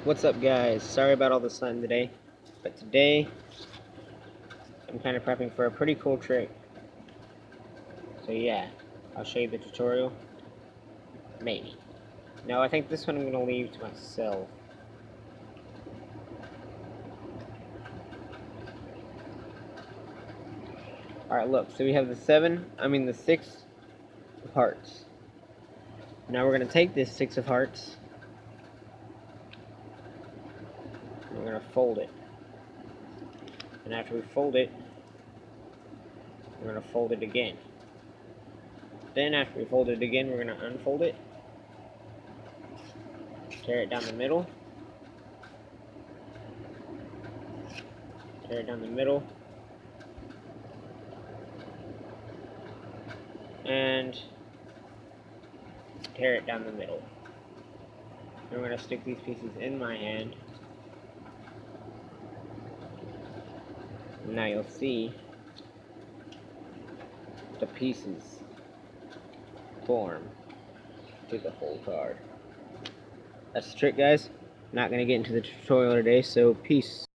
What's up, guys? Sorry about all the sun today, but today I'm kind of prepping for a pretty cool trick. So yeah, I'll show you the tutorial. Maybe. No, I think this one I'm going to leave to myself. Alright, look, so we have the 6 of hearts. Now we're going to take this 6 of hearts, and we're going to fold it. And after we fold it, we're going to fold it again. Then after we fold it again, we're going to unfold it, tear it down the middle, tear it down the middle, and tear it down the middle. And we're going to stick these pieces in my hand. Now you'll see the pieces form to the whole card. That's the trick, guys. Not going to get into the tutorial today, so peace.